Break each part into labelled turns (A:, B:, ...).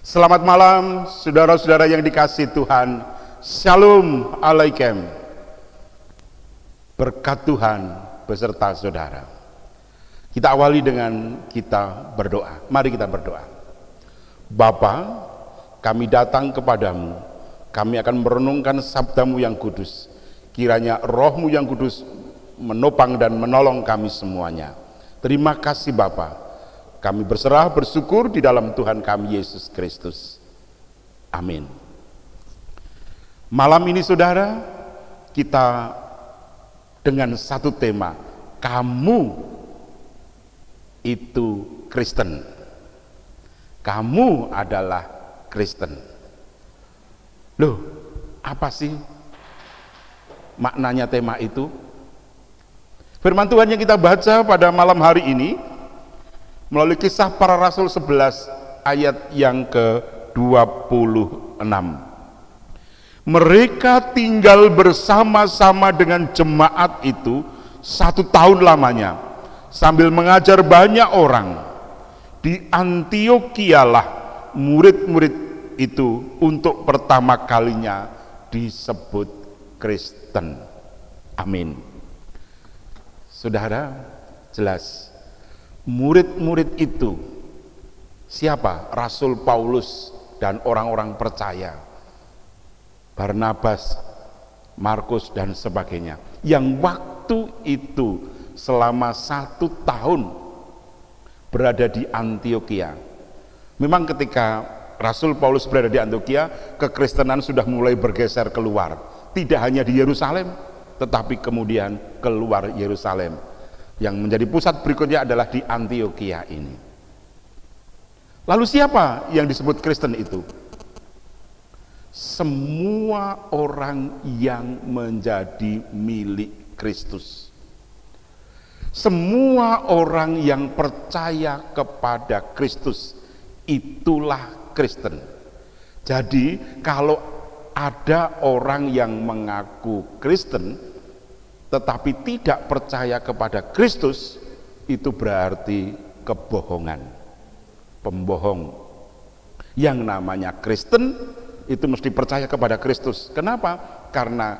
A: Selamat malam, saudara-saudara yang dikasihi Tuhan. Shalom alaikum. Berkat Tuhan beserta saudara. Kita awali dengan kita berdoa. Mari kita berdoa. Bapa, kami datang kepadamu. Kami akan merenungkan sabdamu yang kudus. Kiranya rohmu yang kudus menopang dan menolong kami semuanya. Terima kasih Bapa. Kami berserah bersyukur di dalam Tuhan kami Yesus Kristus. Amin. Malam ini saudara, kita dengan satu tema, kamu itu Kristen. Kamu adalah Kristen. Loh, apa sih maknanya tema itu? Firman Tuhan yang kita baca pada malam hari ini melalui Kisah Para Rasul 11 ayat yang ke-26. Mereka tinggal bersama-sama dengan jemaat itu 1 tahun lamanya sambil mengajar banyak orang. Di Antiokhia lah murid-murid itu untuk pertama kalinya disebut Kristen. Amin. Saudara, jelas murid-murid itu siapa? Rasul Paulus dan orang-orang percaya, Barnabas, Markus dan sebagainya, yang waktu itu selama 1 tahun berada di Antiokhia. Memang ketika Rasul Paulus berada di Antiokhia, kekristenan sudah mulai bergeser keluar, tidak hanya di Yerusalem tetapi kemudian keluar Yerusalem. Yang menjadi pusat berikutnya adalah di Antiokhia ini. Lalu siapa yang disebut Kristen itu? Semua orang yang menjadi milik Kristus. Semua orang yang percaya kepada Kristus, itulah Kristen. Jadi kalau ada orang yang mengaku Kristen tetapi tidak percaya kepada Kristus, itu berarti kebohongan, pembohong. Yang namanya Kristen itu mesti percaya kepada Kristus. Kenapa? Karena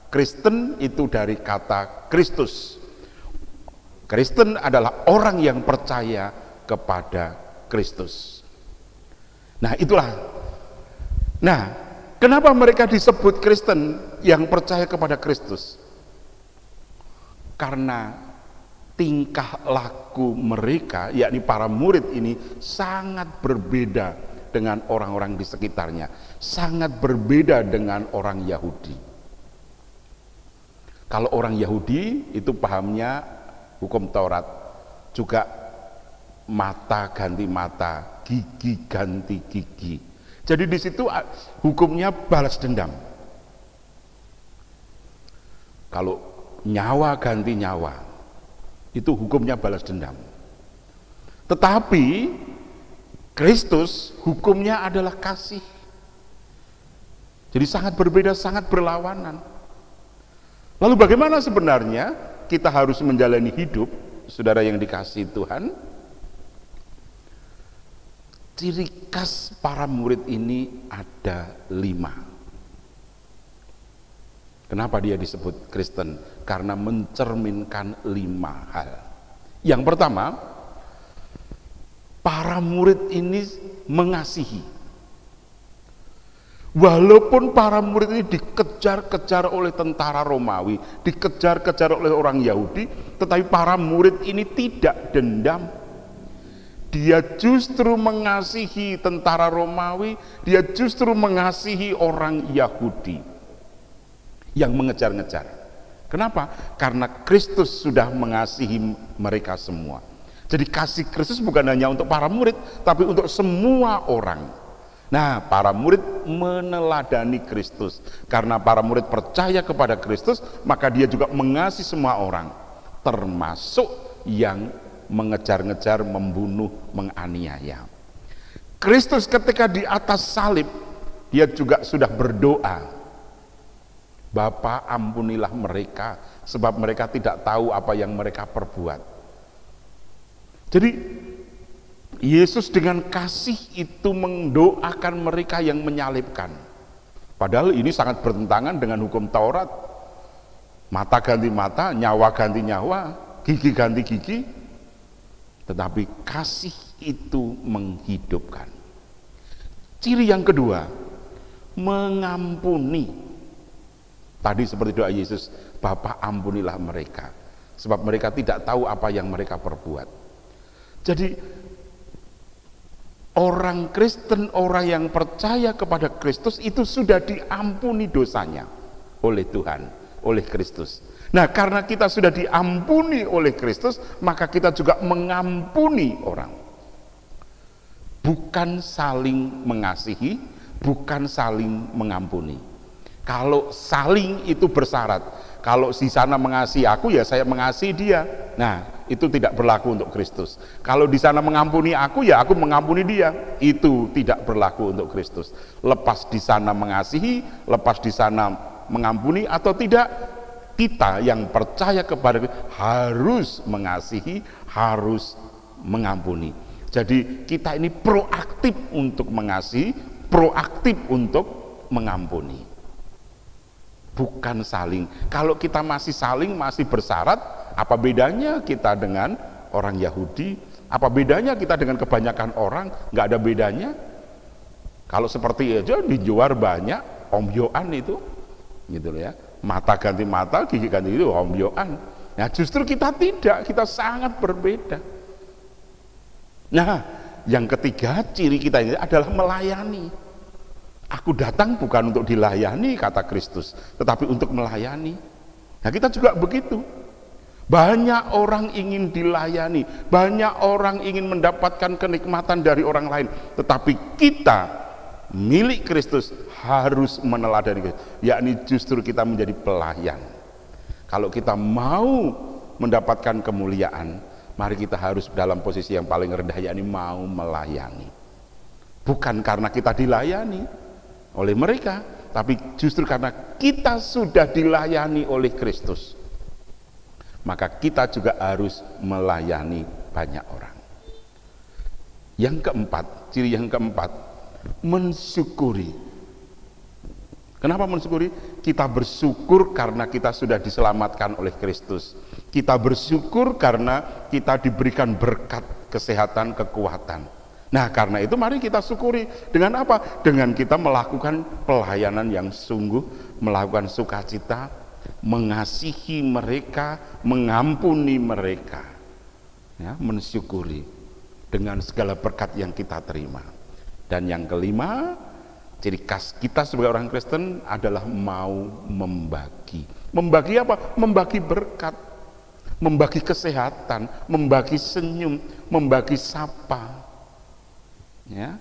A: Kristen itu dari kata Kristus. Kristen adalah orang yang percaya kepada Kristus. Nah itulah. Nah, kenapa mereka disebut Kristen yang percaya kepada Kristus? Karena tingkah laku mereka, yakni para murid ini, sangat berbeda dengan orang-orang di sekitarnya, sangat berbeda dengan orang Yahudi. Kalau orang Yahudi itu pahamnya hukum Taurat, juga mata ganti mata, gigi ganti gigi. Jadi di situ hukumnya balas dendam. Kalau nyawa ganti nyawa, itu hukumnya balas dendam. Tetapi Kristus hukumnya adalah kasih. Jadi sangat berbeda, sangat berlawanan. Lalu bagaimana sebenarnya kita harus menjalani hidup, saudara yang dikasihi Tuhan? Ciri khas para murid ini ada 5. Kenapa dia disebut Kristen? Karena mencerminkan 5 hal. Yang pertama, para murid ini mengasihi. Walaupun para murid ini dikejar-kejar oleh tentara Romawi, dikejar-kejar oleh orang Yahudi, tetapi para murid ini tidak dendam. Dia justru mengasihi tentara Romawi, dia justru mengasihi orang Yahudi yang mengejar-ngejar. Kenapa? Karena Kristus sudah mengasihi mereka semua. Jadi kasih Kristus bukan hanya untuk para murid, tapi untuk semua orang. Nah, para murid meneladani Kristus. Karena para murid percaya kepada Kristus, maka dia juga mengasihi semua orang, termasuk yang mengejar-ngejar, membunuh, menganiaya. Kristus ketika di atas salib, dia juga sudah berdoa, Bapa, ampunilah mereka, sebab mereka tidak tahu apa yang mereka perbuat. Jadi Yesus dengan kasih itu mendoakan mereka yang menyalibkan. Padahal ini sangat bertentangan dengan hukum Taurat. Mata ganti mata, nyawa ganti nyawa, gigi ganti gigi. Tetapi kasih itu menghidupkan. Ciri yang kedua, mengampuni. Tadi seperti doa Yesus, Bapa ampunilah mereka, sebab mereka tidak tahu apa yang mereka perbuat. Jadi orang Kristen, orang yang percaya kepada Kristus itu sudah diampuni dosanya oleh Tuhan, oleh Kristus. Nah, karena kita sudah diampuni oleh Kristus, maka kita juga mengampuni orang. Bukan saling mengasihi, bukan saling mengampuni. Kalau saling itu bersyarat. Kalau si sana mengasihi aku, ya saya mengasihi dia. Nah, itu tidak berlaku untuk Kristus. Kalau di sana mengampuni aku, ya aku mengampuni dia. Itu tidak berlaku untuk Kristus. Lepas di sana mengasihi, lepas di sana mengampuni atau tidak, kita yang percaya kepada Kristus harus mengasihi, harus mengampuni. Jadi kita ini proaktif untuk mengasihi, proaktif untuk mengampuni. Bukan saling. Kalau kita masih saling, masih bersyarat, apa bedanya kita dengan orang Yahudi? Apa bedanya kita dengan kebanyakan orang? Nggak ada bedanya. Kalau seperti aja di luar banyak omyoan itu, gitu loh ya. Mata ganti mata, gigi ganti itu omyoan. Nah, justru kita tidak, kita sangat berbeda. Nah, yang ketiga ciri kita ini adalah melayani. Aku datang bukan untuk dilayani, kata Kristus, tetapi untuk melayani. Nah, kita juga begitu. Banyak orang ingin dilayani, banyak orang ingin mendapatkan kenikmatan dari orang lain, tetapi kita milik Kristus harus meneladani Kristus, yakni justru kita menjadi pelayan. Kalau kita mau mendapatkan kemuliaan, mari kita harus dalam posisi yang paling rendah, yakni mau melayani. Bukan karena kita dilayani oleh mereka, tapi justru karena kita sudah dilayani oleh Kristus, maka kita juga harus melayani banyak orang. Yang keempat, ciri yang keempat, mensyukuri. Kenapa mensyukuri? Kita bersyukur karena kita sudah diselamatkan oleh Kristus. Kita bersyukur karena kita diberikan berkat kesehatan, kekuatan. Nah, karena itu mari kita syukuri. Dengan apa? Dengan kita melakukan pelayanan yang sungguh, melakukan sukacita, mengasihi mereka, mengampuni mereka, ya, mensyukuri dengan segala berkat yang kita terima. Dan yang kelima, ciri khas kita sebagai orang Kristen adalah mau membagi. Membagi apa? Membagi berkat, membagi kesehatan, membagi senyum, membagi sapa. Ya,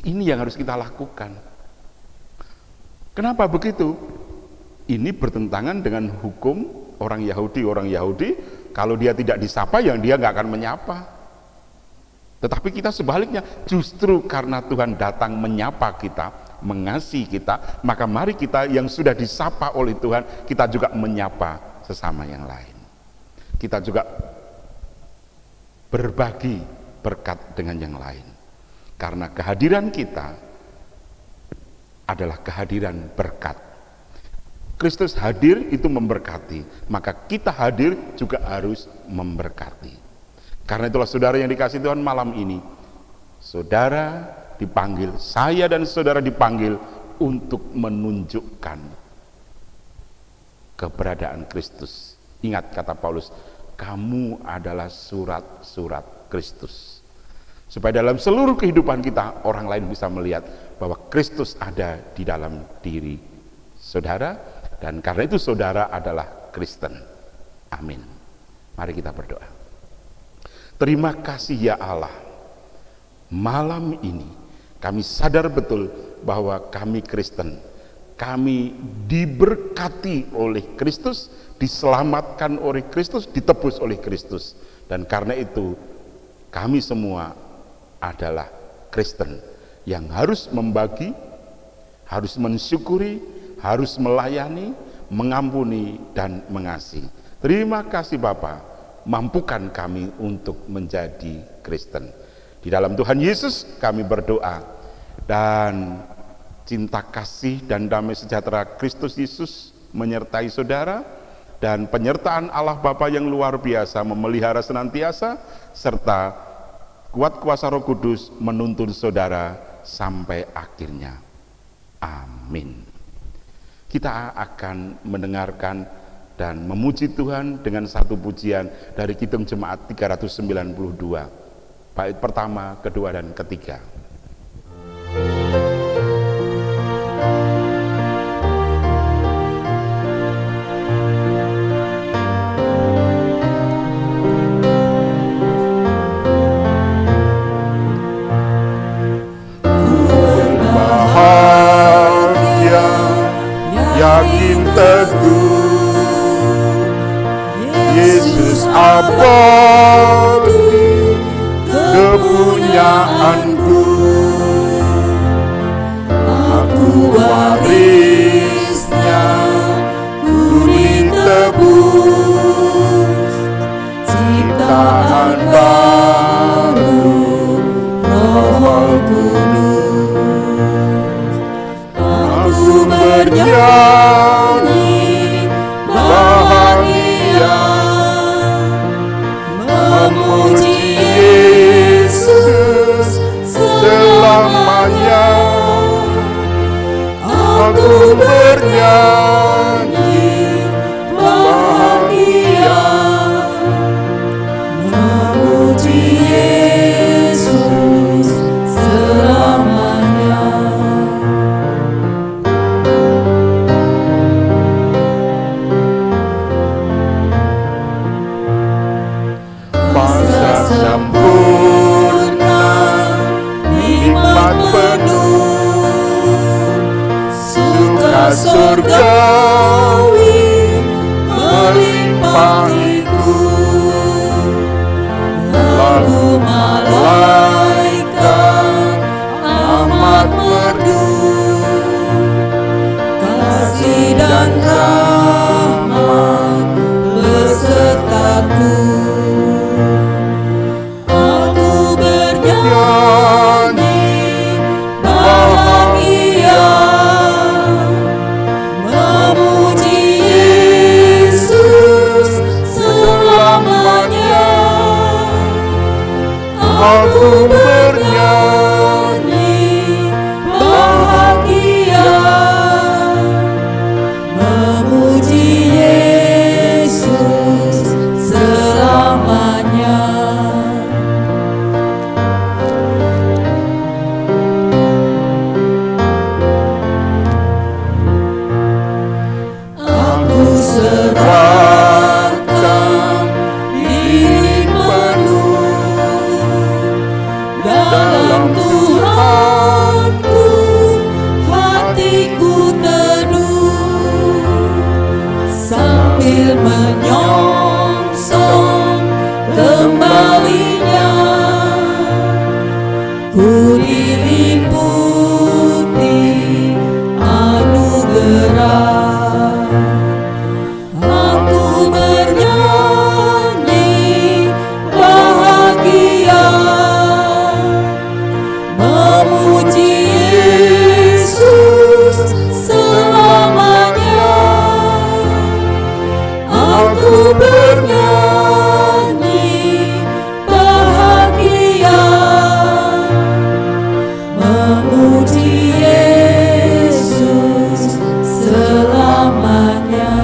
A: ini yang harus kita lakukan. Kenapa begitu? Ini bertentangan dengan hukum orang Yahudi. Orang Yahudi kalau dia tidak disapa, yang dia nggak akan menyapa. Tetapi kita sebaliknya, justru karena Tuhan datang menyapa kita, mengasihi kita, maka mari kita yang sudah disapa oleh Tuhan, kita juga menyapa sesama yang lain. Kita juga berbagi berkat dengan yang lain. Karena kehadiran kita adalah kehadiran berkat. Kristus hadir itu memberkati, maka kita hadir juga harus memberkati. Karena itulah saudara yang dikasihi Tuhan, malam ini saudara dipanggil, saya dan saudara dipanggil untuk menunjukkan keberadaan Kristus. Ingat kata Paulus, kamu adalah surat-surat Kristus. Supaya dalam seluruh kehidupan kita, orang lain bisa melihat bahwa Kristus ada di dalam diri saudara, dan karena itu saudara adalah Kristen. Amin. Mari kita berdoa. Terima kasih ya Allah, malam ini kami sadar betul bahwa kami Kristen, kami diberkati oleh Kristus, diselamatkan oleh Kristus, ditebus oleh Kristus, dan karena itu kami semua adalah Kristen yang harus membagi, harus mensyukuri, harus melayani, mengampuni, dan mengasihi. Terima kasih Bapa, mampukan kami untuk menjadi Kristen. Di dalam Tuhan Yesus kami berdoa, dan cinta kasih dan damai sejahtera Kristus Yesus menyertai saudara, dan penyertaan Allah Bapa yang luar biasa memelihara senantiasa, serta kuat kuasa Roh Kudus menuntun saudara sampai akhirnya. Amin. Kita akan mendengarkan dan memuji Tuhan dengan satu pujian dari Kidung Jemaat 392, bait pertama, kedua, dan ketiga. Berbahagia, yakin teguh, Yesus abadi kepunyaanku, aku warisnya, ku ditebus, ciptaan baru, Roh Kudus. Aku bernyanyi bahagia, memuji Yesus selamanya. Aku bernyanyi bahagia, memuji Yesus selamanya. Masa sempurna, nikmat penuh, suka surgawi melimpahiku. Lalu malaikat amat merdu, kasih dan rahmat besertaku. Aku bernyanyi bahagia, memuji Yesus selamanya. Aku bernyanyi bahagia, memuji Yesus selamanya. Aku serahkan diri penuh dalam Tuhanku, hatiku teduh, sambil menyongsong kembalinya. Ku diliputi anugerah, aku bernyanyi bahagia, memuji Yesus selamanya. Aku bernyanyi bahagia, memuji Yesus selamanya.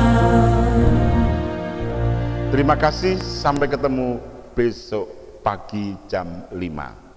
A: Terima kasih, sampai ketemu besok pagi jam 5.